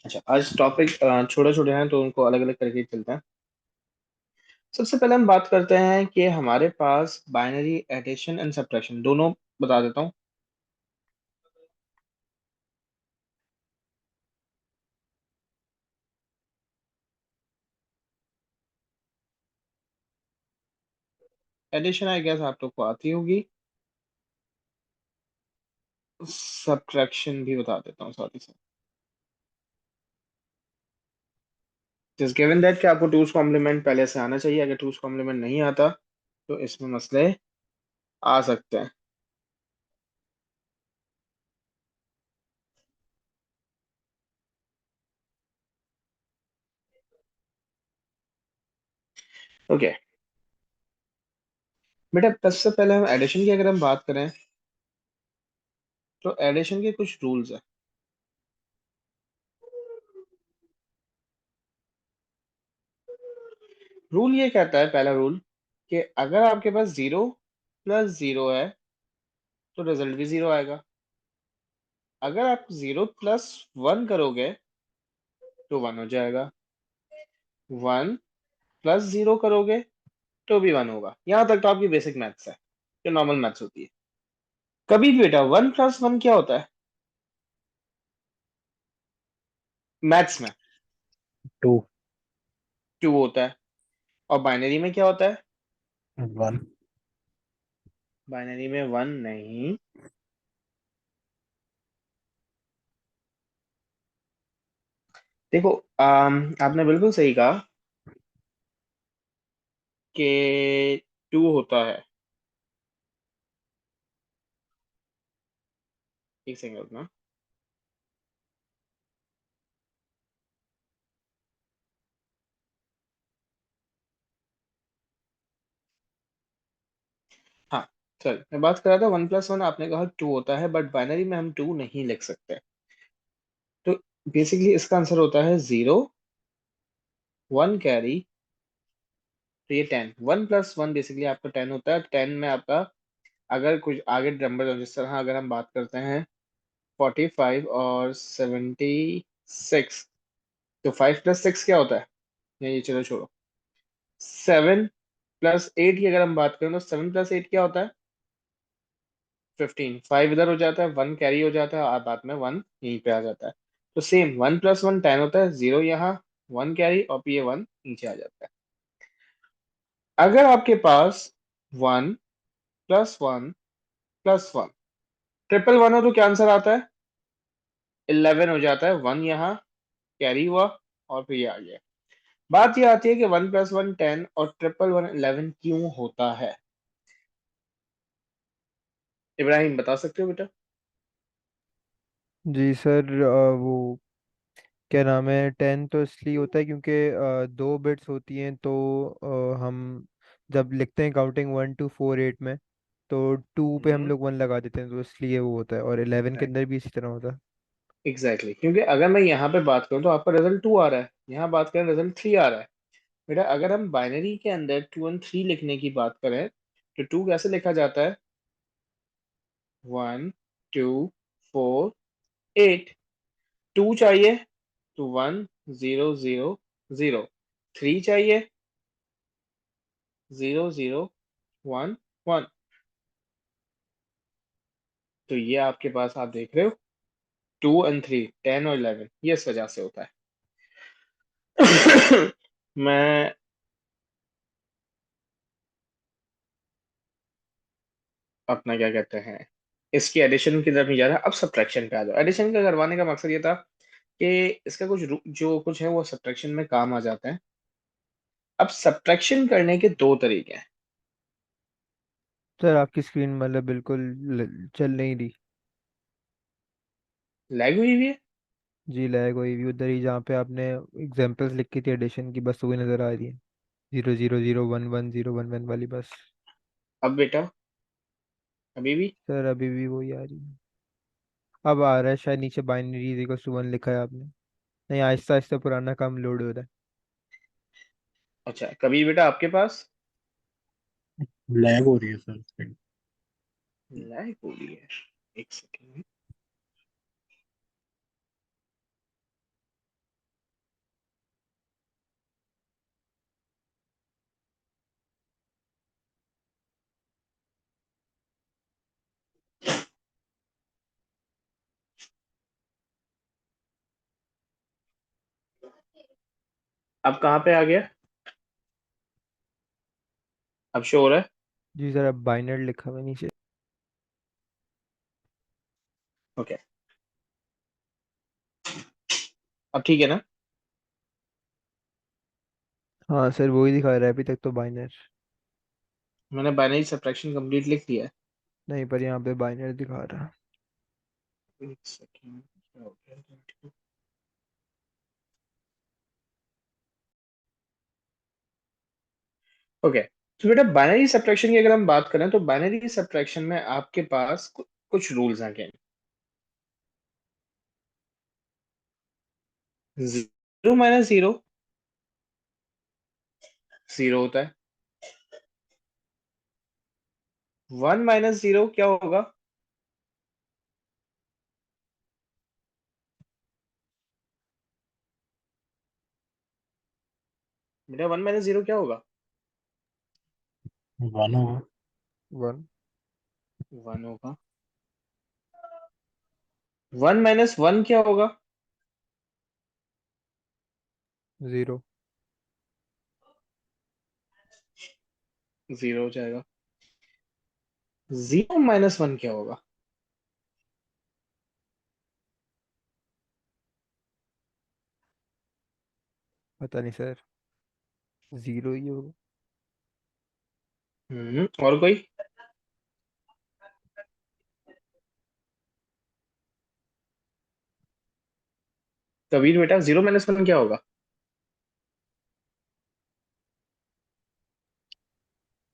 अच्छा, आज टॉपिक छोटे छोटे हैं तो उनको अलग अलग करके चलते हैं। सबसे पहले हम बात करते हैं कि हमारे पास बाइनरी एडिशन एंड सब्ट्रैक्शन दोनों बता देता हूँ। एडिशन आई गेस आप लोग को आती होगी। सब्ट्रैक्शन भी बता देता हूँ साथ ही साथ। जस्ट गिवन दैट कि आपको टूज कॉम्प्लीमेंट पहले से आना चाहिए। अगर टूज कॉम्प्लीमेंट नहीं आता तो इसमें मसले आ सकते हैं। ओके बेटा, सबसे पहले हम एडिशन की अगर हम बात करें तो एडिशन के कुछ रूल्स हैं। रूल ये कहता है, पहला रूल, कि अगर आपके पास 0 प्लस 0 है तो रिजल्ट भी 0 आएगा। अगर आप 0 प्लस 1 करोगे तो 1 हो जाएगा। 1 प्लस 0 करोगे तो भी 1 होगा। यहां तक तो आपकी बेसिक मैथ्स है, जो नॉर्मल मैथ्स होती है। कभी भी बेटा 1 प्लस 1 क्या होता है मैथ्स में? टू। 2 होता है। और बाइनरी में क्या होता है? वन। बाइनरी में 1 नहीं। देखो, आपने बिल्कुल सही कहा कि 2 होता है। एक सेकंड रुकना। हाँ, चल मैं बात कर रहा था 1 प्लस 1, आपने कहा 2 होता है, बट बाइनरी में हम 2 नहीं लिख सकते। तो बेसिकली इसका आंसर होता है 0, 1 कैरी, तो ये 10। 1 प्लस 1 बेसिकली आपका 10 होता है। 10 में आपका अगर कुछ आगे नंबर, जिस तरह अगर हम बात करते हैं 45 और 76, तो 5 प्लस 6 क्या होता है? ये चलो छोड़ो। 7 प्लस 8 की अगर हम बात करें तो 7 प्लस 8 क्या होता है? 15। 5 इधर हो जाता है, 1 कैरी हो जाता है और बाद में 1 यहीं पे आ जाता है। तो सेम 1 प्लस 1 10 होता है। 0 यहाँ, 1 कैरी और फिर ये 1 नीचे आ जाता है। अगर आपके पास 1 प्लस 1 प्लस 1 ट्रिपल 1 हो तो क्या आंसर आता है? 11 हो जाता है। 1 यहाँ कैरी हुआ और फिर ये आ गया। बात ये आती है कि 1 प्लस 1 10 और ट्रिपल 1 11 क्यों होता है? इब्राहिम बता सकते हो बेटा? जी सर, वो क्या नाम है, 10 तो इसलिए होता है क्योंकि दो बिट्स होती हैं, तो हम जब लिखते हैं काउंटिंग 1 to 4 8 में, तो 2 पे हम हम्म। लोग 1 लगा देते हैं, तो इसलिए वो होता है। और 11 के अंदर भी इसी तरह होता है। एग्जैक्टली क्योंकि अगर मैं यहाँ पे बात करूँ तो आपका रिजल्ट 2 आ रहा है, यहाँ बात करें रिजल्ट 3 आ रहा है। बेटा अगर हम बाइनरी के अंदर 2 और 3 लिखने की बात करें तो 2 कैसे लिखा जाता है? 1 2 4 8। 2 चाहिए तो 1 0 0 0। 3 चाहिए 0 0 1 1। तो ये आपके पास आप देख रहे हो 2 और 3, 10 और 11, ये इस वजह से होता है। मैं अपना क्या कहते हैं, इसकी एडिशन की तरफ नहीं जा रहा, अब सब्ट्रैक्शन पे आ जाओ। एडिशन का करवाने का मकसद ये था कि इसका कुछ जो कुछ है वो सब्ट्रैक्शन में काम आ जाता है। अब सब्ट्रैक्शन करने के दो तरीके हैं। सर आपकी स्क्रीन मतलब बिल्कुल चल नहीं रही। लैग हुई हुई है। जी लैग हुई भी उधर ही जहाँ पे आपने एग्जांपल्स लिखी थी एडिशन की, बस वही नज़र आ रही है। 0 0 0 1 1 0 1 1 वाली बस। अब बेटा, अभी भी? सर अभी भी वही आ रही है। अब आ रहा है शायद, नीचे बाइनरी इक्वल टू 1 लिखा है आपने। नहीं, आहिस्ता आहिस्ता पुराना काम लोड हो रहा है। अच्छा, कभी बेटा आपके पास लैग हो रही है सर। लैग हो रही है? एक सेकेंड। अब कहाँ पे आ गया? अब शो हो रहा है? जी सर, अब बाइनरी लिखा हुआ है नीचे। ओके, अब ठीक है ना? हाँ सर, वही दिखा रहा है अभी तक तो बाइनर। मैंने बाइनरी सब्ट्रैक्शन कंप्लीट लिख दिया है। नहीं, पर यहाँ पे बाइनर दिखा रहा है। एक सेकेंड, क्या हो गया? ओके, तो बेटा बाइनरी सब्ट्रैक्शन की अगर हम बात करें तो बाइनरी सब्ट्रैक्शन में आपके पास कुछ रूल्स हैं क्या? जीरो माइनस जीरो जीरो होता है। वन माइनस जीरो क्या होगा? बेटा वन माइनस जीरो क्या होगा? वन होगा। वन। वन होगा। वन माइनस वन क्या होगा? जीरो। जीरो हो जाएगा। जीरो माइनस वन क्या होगा? पता नहीं सर, जीरो ही होगा। और कोई? कबीर बेटा जीरो माइनस वन क्या होगा?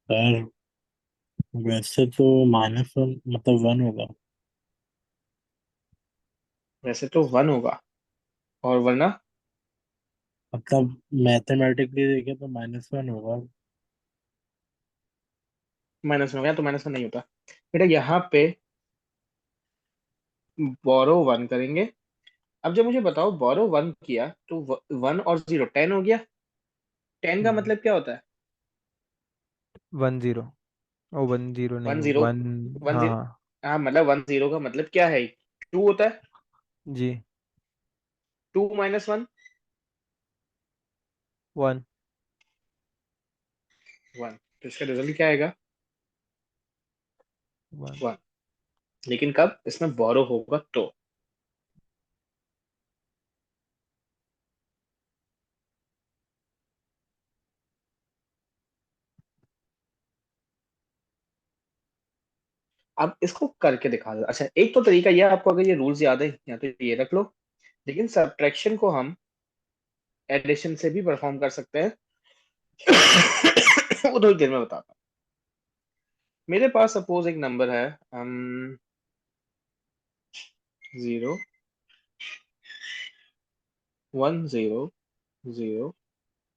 सर वैसे तो माइनस वन मतलब वन होगा। वैसे तो वन होगा, और वरना मतलब मैथमेटिकली देखें तो माइनस वन होगा। माइनस वन हो गया, तो माइनस वन नहीं होता। बेटा यहाँ पे बोरो वन करेंगे। अब जब मुझे बताओ बोरो वन किया तो वन और जीरो टेन हो गया। टेन का मतलब क्या होता है? One zero. ओ, वन जीरो वन नहीं, जीरो। वन। वन हाँ जीरो। हाँ। हाँ मतलब वन जीरो का मतलब क्या है? टू होता है। जी। Two minus one. One. One. तो इसका रिजल्ट क्या आएगा? वन। वन। लेकिन कब इसमें बोरो होगा तो? अब इसको करके दिखा दो। अच्छा, एक तो तरीका यह है, आपको अगर ये रूल्स याद है या तो ये रख लो। लेकिन सब्ट्रैक्शन को हम एडिशन से भी परफॉर्म कर सकते हैं। वो थोड़ी देर में बताता हूँ। मेरे पास सपोज एक नंबर है, zero one zero zero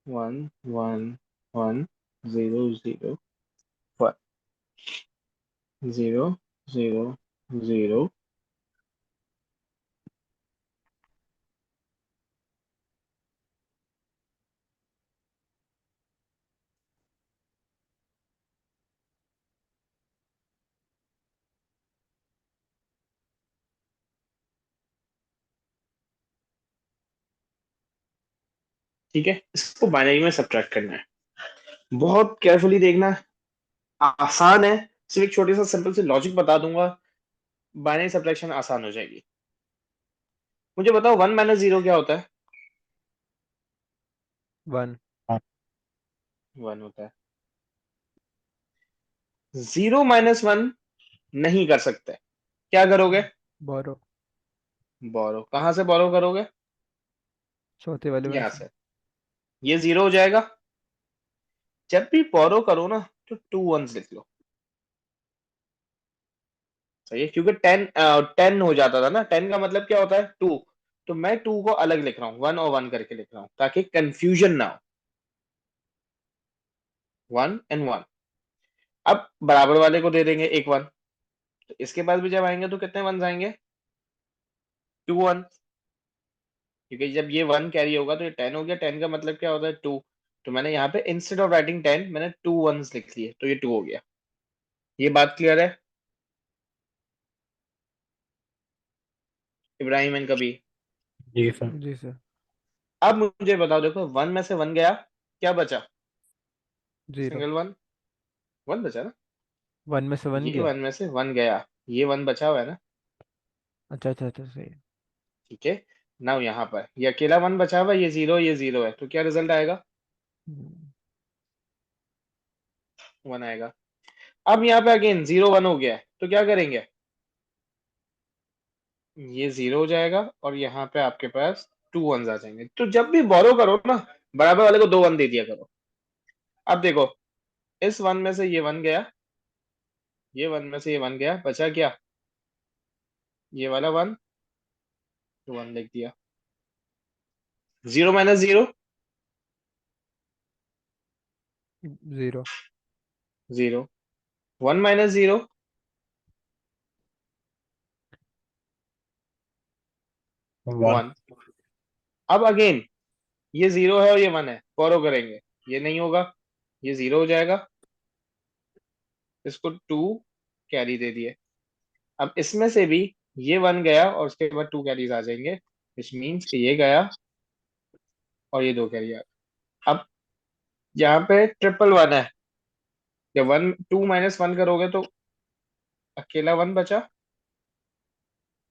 one one one zero zero one zero zero zero. ठीक है, इसको बाइनरी में सब्ट्रैक्ट करना है। बहुत केयरफुली देखना है। आसान है। सिर्फ एक छोटी सा सिंपल सी लॉजिक बता दूंगा, बाइनरी सब्ट्रैक्शन आसान हो जाएगी। मुझे बताओ वन माइनस जीरो क्या होता है? वन। हाँ, वन होता है। जीरो माइनस वन नहीं कर सकते। क्या करोगे? बोरो। बोरो। कहां से बोरो करोगे? चौथे वाले वन यहां से। से। ये जीरो हो जाएगा। जब भी बोरो करो ना, तो टू वंस लिख लो। सही है, क्योंकि टेन टेन हो जाता था ना। टेन का मतलब क्या होता है? टू। तो मैं टू को अलग लिख रहा हूँ, वन और वन करके लिख रहा हूँ, ताकि कंफ्यूजन ना हो। One and one. अब बराबर वाले को दे देंगे एक वन। तो इसके पास भी जब आएंगे तो कितने वन आएंगे? Two one. क्योंकि जब ये वन कैरी होगा तो ये टेन हो गया। टेन का मतलब क्या होता है? टू। तो मैंने यहाँ पे इंस्टेड ऑफ राइटिंग टेन मैंने टू वंस लिख लिए, तो ये टू हो गया। ये बात क्लियर है इब्राहिम एंड कबीर? जी सर। जी सर। अब मुझे बताओ, देखो 1 में से 1 गया, क्या बचा? 0। सिंगल 1, 1 बचा ना। 1 में से 1 ये गया। 1 में से 1 गया, ये 1 बचा हुआ है ना। अच्छा अच्छा अच्छा, सही है। ठीक है। नाउ यहाँ पर ये अकेला 1 बचा हुआ है, ये जीरो है, तो क्या रिजल्ट आएगा? हम्म, 1 आएगा। अब यहाँ पे अगेन 0 1 हो गया है, तो क्या करेंगे? ये 0 हो जाएगा और यहाँ पे आपके पास 2 1s आ जाएंगे। तो जब भी बोरो करो ना, बराबर वाले को 2 1 दे दिया करो। अब देखो, इस 1 में से ये 1 गया, ये 1 में से ये 1 गया, बचा क्या? ये वाला 1, तो 1 लिख दिया। 0 माइनस 0, 0। 0। 1 minus 0, one. 1। अब अगेन ये 0 है और ये 1 है, बोरो करेंगे, ये नहीं होगा, ये 0 हो जाएगा, इसको 2 कैरी दे दिए। अब इसमें से भी ये 1 गया और उसके बाद 2 कैरीज आ जाएंगे, विच मीन्स कि ये गया और ये 2 कैरी आ गए। अब यहाँ पे ट्रिपल 1 है, जब 2 माइनस 1 करोगे तो अकेला 1 बचा।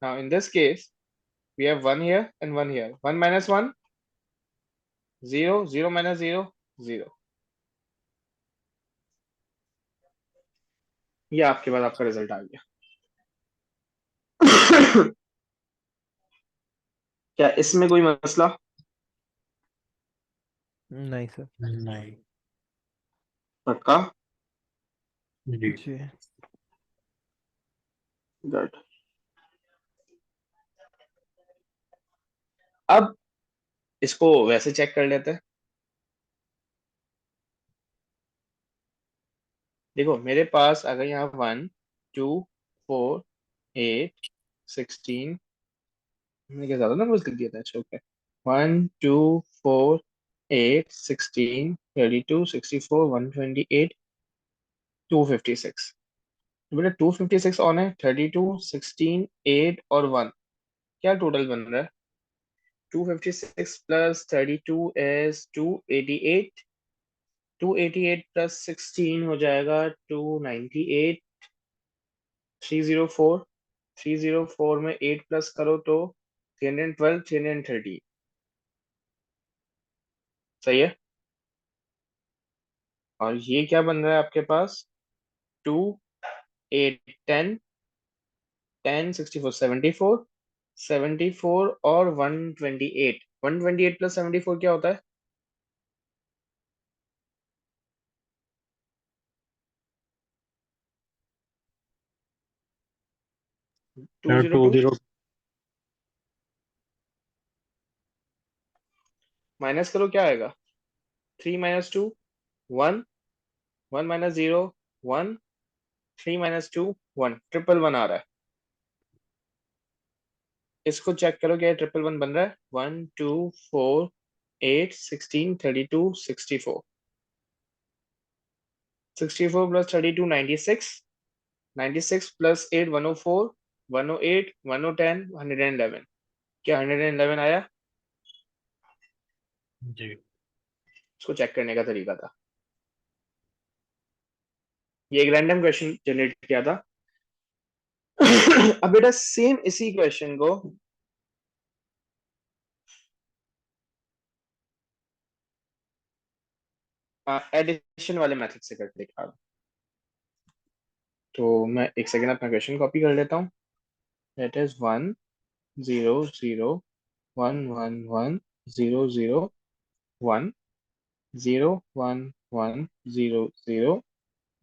Now in this case we have 1 here and 1 here, 1 minus 1, 0, 0 minus 0, 0। ये आपके बाद आपका रिजल्ट आ गया। क्या इसमें कोई मसला? नहीं सर। नहीं। पक्का? जी। जी। गुड। अब इसको वैसे चेक कर लेते हैं। देखो मेरे पास अगर यहाँ 1 2 4 8 16, मैंने क्या ज्यादा नंबर्स लिख दिया था? अच्छा ओके। 1 2 4 8 16 32 64 128 256। तो बेटा 256 ऑन है, 32 16 8 और 1, क्या टोटल बन रहा है? 256 प्लस 32 इज 288, 288 प्लस 16 हो जाएगा 298, 304, 304 में 8 प्लस करो तो 312, 330। सही है। और ये क्या बन रहा है आपके पास? 2 8 10 10 64 74, 74 और 128, 128 प्लस 74 क्या होता है? टू 202। जीरो। माइनस करो, क्या आएगा? 3 माइनस 2, 1, 1 माइनस 0, 1, 3 माइनस 2, 1, ट्रिपल 1 आ रहा है। इसको चेक करो, क्या ट्रिपल 1 बन रहा है? 1 2 4 8 16 32 64, 64 प्लस 32 96, 96 प्लस 8 104, 108 110 111। क्या 111 आया? जी। इसको चेक करने का तरीका था, ये एक रैंडम क्वेश्चन जनरेट किया था। अब बेटा सेम इसी क्वेश्चन को एडिशन वाले मेथड से करके दिखा रहा हूं। तो मैं एक सेकंड अपना क्वेश्चन कॉपी कर लेता हूँ। That is 1 0 0 1 1 1 0 0 1 0 1 1 0 0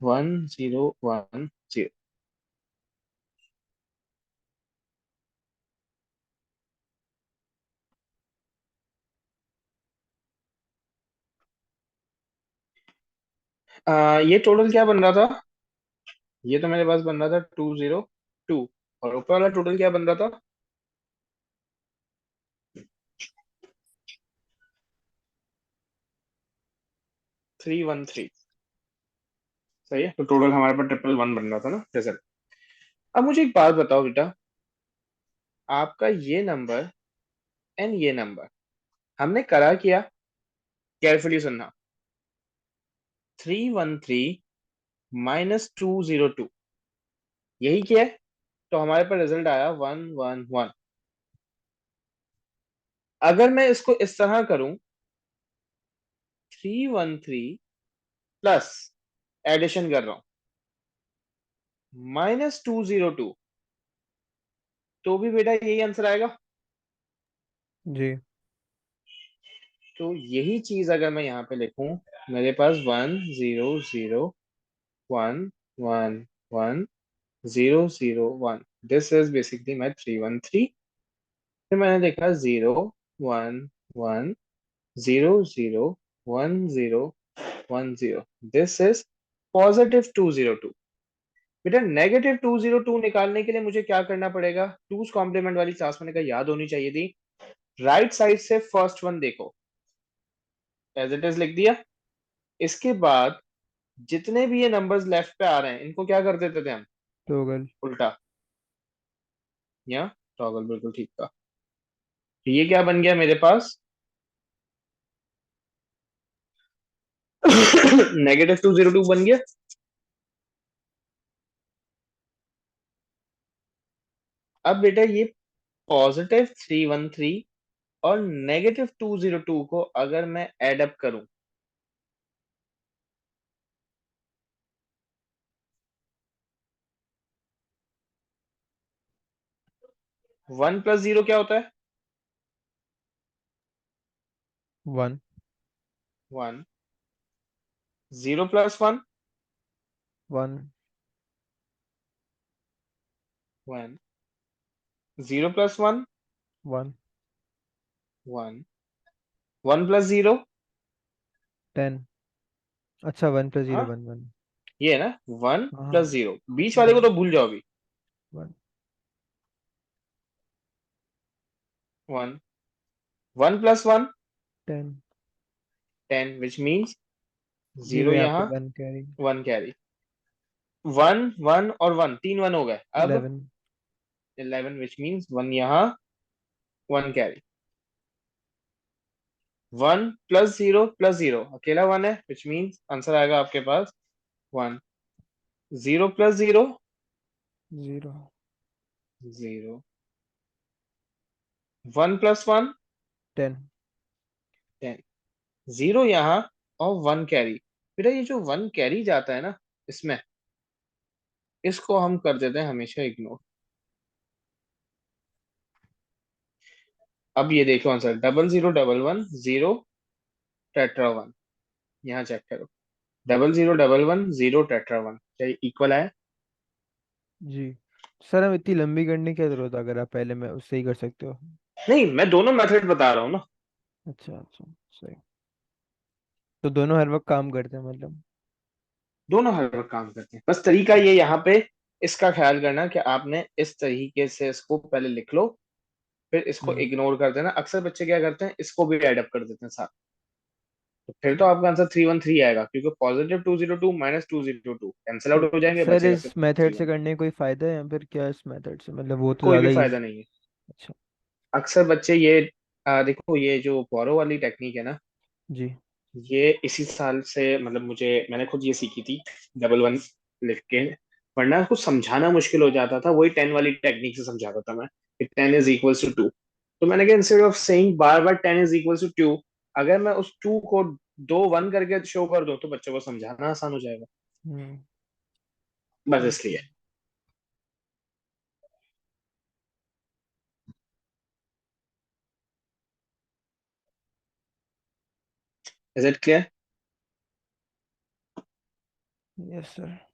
1 0 1 0। ये टोटल क्या बन रहा था? ये तो मेरे पास बन रहा था 202, और ऊपर वाला टोटल क्या बन रहा था? 313। सही है, तो टोटल हमारे पास ट्रिपल 1 बन रहा था ना रिजल्ट। अब मुझे एक बात बताओ बेटा, आपका ये नंबर एंड ये नंबर हमने करा क्या, केयरफुली सुनना, 313 -202, यही किया है। तो हमारे पास रिजल्ट आया 111। अगर मैं इसको इस तरह करूं, 313 प्लस, एडिशन कर रहा हूं, -202, तो भी बेटा यही आंसर आएगा। जी। तो यही चीज अगर मैं यहाँ पे लिखूं, मेरे पास 1 0 0 1 1 1 0 0 1, दिस इज बेसिकली माई 313। फिर मैंने देखा 0 1 1 0 0 1 0 दिस इज +202। बेटा -202 निकालने के लिए मुझे क्या करना पड़ेगा, टूज कॉम्प्लीमेंट वाली क्लास मैंने कहा याद होनी चाहिए थी। राइट साइड से फर्स्ट वन देखो, एज इट इज लिख दिया। इसके बाद जितने भी ये नंबर्स लेफ्ट पे आ रहे हैं, इनको क्या कर देते थे हम, टोगल। उल्टा, या टॉगल, बिल्कुल ठीक था। तो ये क्या बन गया मेरे पास, -202 बन गया। अब बेटा ये +313 और -202 को अगर मैं एड अप करूं, 1 + 0 क्या होता है, 1 1, 0 + 1 1 1, 0 + 1 1 1, 1 + 0, 10। अच्छा, 1 + 0 हाँ 1 1। ये है ना, वन हाँ। प्लस जीरो बीच वाले को तो भूल जाओ अभी। 1 one, 1 + 1 10। 10, which means zero zero यहाँ पे यहाँ, 1 कैरी। 1 कैरी। 1 1 और 1, 3 1 हो गए। अब 11। 11, विच मीन्स 1 यहाँ, 1 कैरी। 1 + 0 + 0 अकेला 1 है, विच मीन्स आंसर आएगा आपके पास 1। 0 + 0 0। 0, 1 + 1 10। 10, 0 यहाँ और 1 कैरी। फिर ये जो 1 कैरी जाता है ना, इसमें इसको हम कर देते हैं हमेशा इग्नोर। अब ये देखो आंसर, 00 11 0 टेट्रा 1, यहाँ चेक करो, 00 11 0 टेट्रा 1, क्या इक्वल है। जी सर, हम इतनी लंबी करने की क्या जरूरत है, अगर आप पहले में उससे ही कर सकते हो। नहीं, मैं दोनों मेथड बता रहा हूँ ना, अच्छा अच्छा। सही। तो दोनों हर वक्त काम करते हैं मतलब। दोनों हर वक्त काम करते हैं, बस तरीका ये यहाँ पे इसका ख्याल करना कि आपने इस तरीके से इसको पहले लिख लो, फिर इसको हम्म। इग्नोर कर देना। अक्सर बच्चे क्या करते हैं, इसको भी एड अप कर देते हैं साथ, तो फिर तो आपका आंसर 313 आएगा, क्योंकि +202 -202 कैंसिल तो आउट हो जाएंगे, सर बचेगा इस सिर्फ मेथड से 313। करने का कोई फायदा है या फिर क्या, इस मेथड से मतलब वो तो कोई ज्यादा भी ही। फायदा नहीं है। अच्छा। अक्सर बच्चे ये देखो, ये जो बोरो वाली टेक्निक है ना, जी। ये इसी साल से, मतलब मैंने खुद ये सीखी थी, 11 लिख के। वरना कुछ समझाना मुश्किल हो जाता था, वही 10 वाली टेक्निक से समझाता था मैं, कि 10 = 2। तो मैंने कहा इंस्टेड ऑफ सेइंग बार बार 10 = 2, अगर मैं उस 2 को 2 1 करके शो कर दूं, तो बच्चों को समझाना आसान हो जाएगा, हम्म। बस ओके। इसलिए। Is it clear? Yes sir.